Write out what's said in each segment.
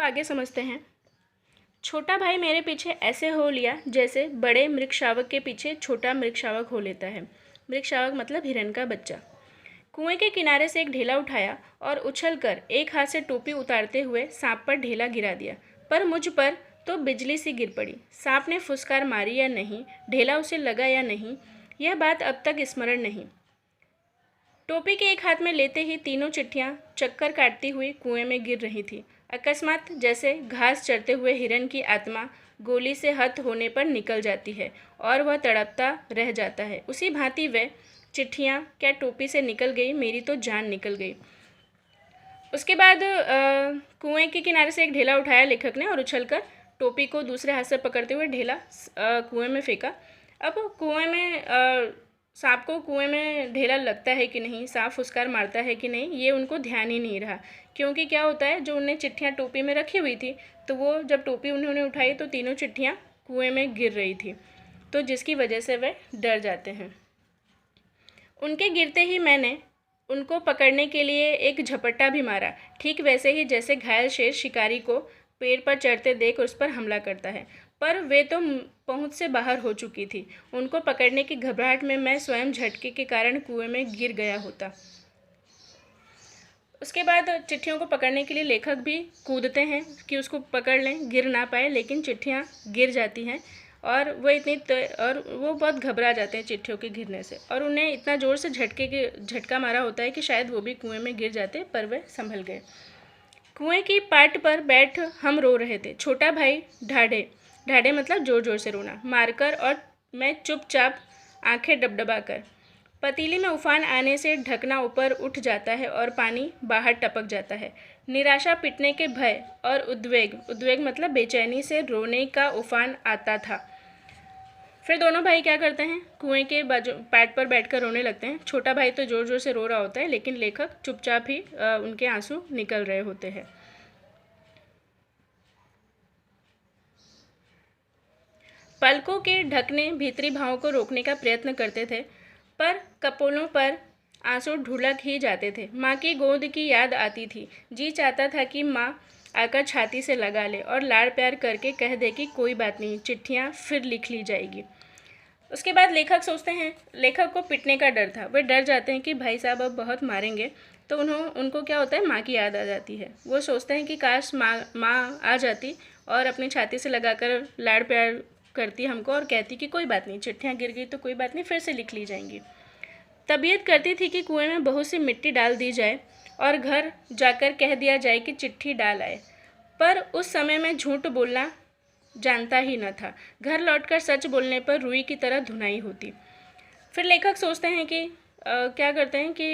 आगे समझते हैं। छोटा भाई मेरे पीछे ऐसे हो लिया जैसे बड़े मृगशावक के पीछे छोटा मृगशावक हो लेता है। मृगशावक मतलब हिरन का बच्चा। कुएं के किनारे से एक ढेला उठाया और उछलकर एक हाथ से टोपी उतारते हुए सांप पर ढेला गिरा दिया, पर मुझ पर तो बिजली सी गिर पड़ी। सांप ने फुसकार मारी या नहीं, ढेला उसे लगा या नहीं, यह बात अब तक स्मरण नहीं। टोपी के एक हाथ में लेते ही तीनों चिट्ठियां चक्कर काटती हुई कुएं में गिर रही थी। अकस्मात जैसे घास चरते हुए हिरन की आत्मा गोली से हत होने पर निकल जाती है और वह तड़पता रह जाता है, उसी भांति वह चिट्ठियां क्या टोपी से निकल गई, मेरी तो जान निकल गई। उसके बाद कुएं के किनारे से एक ढेला उठाया लेखक ने और उछलकर टोपी को दूसरे हाथ से पकड़ते हुए ढेला कुएं में फेंका। अब कुएं में सांप को कुएं में ढेला लगता है कि नहीं, सांप फुसकार मारता है कि नहीं, ये उनको ध्यान ही नहीं रहा। क्योंकि क्या होता है, जो उन्हें चिट्ठियाँ टोपी में रखी हुई थी, तो वो जब टोपी उन्होंने उठाई तो तीनों चिट्ठियाँ कुएं में गिर रही थी, तो जिसकी वजह से वे डर जाते हैं। उनके गिरते ही मैंने उनको पकड़ने के लिए एक झपट्टा भी मारा, ठीक वैसे ही जैसे घायल शेर शिकारी को पेड़ पर चढ़ते देख उस पर हमला करता है, पर वे तो पहुंच से बाहर हो चुकी थी। उनको पकड़ने की घबराहट में मैं स्वयं झटके के कारण कुएं में गिर गया होता। उसके बाद चिट्ठियों को पकड़ने के लिए लेखक भी कूदते हैं कि उसको पकड़ लें, गिर ना पाए, लेकिन चिट्ठियाँ गिर जाती हैं और वो बहुत घबरा जाते हैं चिट्ठियों के गिरने से, और उन्हें इतना ज़ोर से झटका मारा होता है कि शायद वो भी कुएं में गिर जाते, पर वे संभल गए। कुएं की पाट पर बैठ हम रो रहे थे। छोटा भाई ढाढ़े ढाढ़े मतलब जोर जोर से रोना मारकर, और मैं चुपचाप आंखें डबडबा कर। पतीली में उफान आने से ढकना ऊपर उठ जाता है और पानी बाहर टपक जाता है। निराशा, पिटने के भय और उद्वेग मतलब बेचैनी से रोने का उफान आता था। फिर दोनों भाई क्या करते हैं, कुएं के बाजू पैड पर बैठकर रोने लगते हैं। छोटा भाई तो जोर जोर से रो रहा होता है, लेकिन लेखक चुपचाप ही उनके आंसू निकल रहे होते हैं। पलकों के ढकने भीतरी भावों को रोकने का प्रयत्न करते थे, पर कपोलों पर आंसू ढुलक ही जाते थे। माँ की गोद की याद आती थी। जी चाहता था कि माँ आकर छाती से लगा ले और लाड़ प्यार करके कह दे कि कोई बात नहीं, चिट्ठियाँ फिर लिख ली जाएगी। उसके बाद लेखक सोचते हैं, लेखक को पिटने का डर था। वे डर जाते हैं कि भाई साहब अब बहुत मारेंगे, तो उनको क्या होता है, माँ की याद आ जाती है। वो सोचते हैं कि काश माँ आ जाती और अपनी छाती से लगाकर लाड़ प्यार करती हमको और कहती कि कोई बात नहीं, चिट्ठियाँ गिर गई तो कोई बात नहीं, फिर से लिख ली जाएंगी। तबीयत करती थी कि कुएं में बहुत सी मिट्टी डाल दी जाए और घर जाकर कह दिया जाए कि चिट्ठी डाल आए, पर उस समय मैं झूठ बोलना जानता ही न था। घर लौटकर सच बोलने पर रुई की तरह धुनाई होती। फिर लेखक सोचते हैं कि क्या करते हैं कि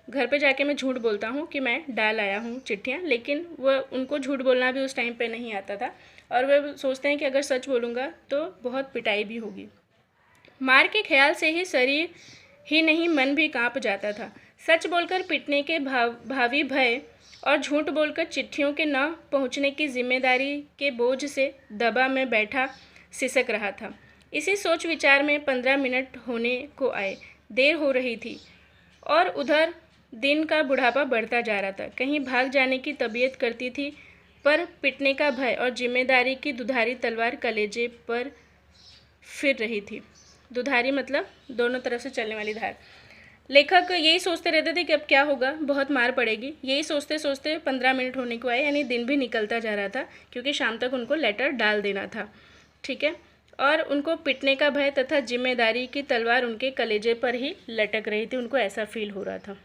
घर पे जाके मैं झूठ बोलता हूँ कि मैं डाल आया हूँ चिट्ठियाँ, लेकिन वह उनको झूठ बोलना भी उस टाइम पे नहीं आता था, और वे सोचते हैं कि अगर सच बोलूँगा तो बहुत पिटाई भी होगी। मार के ख्याल से ही शरीर ही नहीं मन भी कांप जाता था। सच बोलकर पिटने के भावी भय और झूठ बोलकर चिट्ठियों के न पहुंचने की जिम्मेदारी के बोझ से दबा में बैठा सिसक रहा था। इसी सोच विचार में 15 मिनट होने को आए। देर हो रही थी और उधर दिन का बुढ़ापा बढ़ता जा रहा था। कहीं भाग जाने की तबीयत करती थी, पर पिटने का भय और जिम्मेदारी की दुधारी तलवार कलेजे पर फिर रही थी। दुधारी मतलब दोनों तरफ से चलने वाली धार। लेखक यही सोचते रहते थे कि अब क्या होगा, बहुत मार पड़ेगी। यही सोचते सोचते 15 मिनट होने को आए, यानी दिन भी निकलता जा रहा था, क्योंकि शाम तक उनको लेटर डाल देना था। ठीक है, और उनको पिटने का भय तथा जिम्मेदारी की तलवार उनके कलेजे पर ही लटक रही थी, उनको ऐसा फील हो रहा था।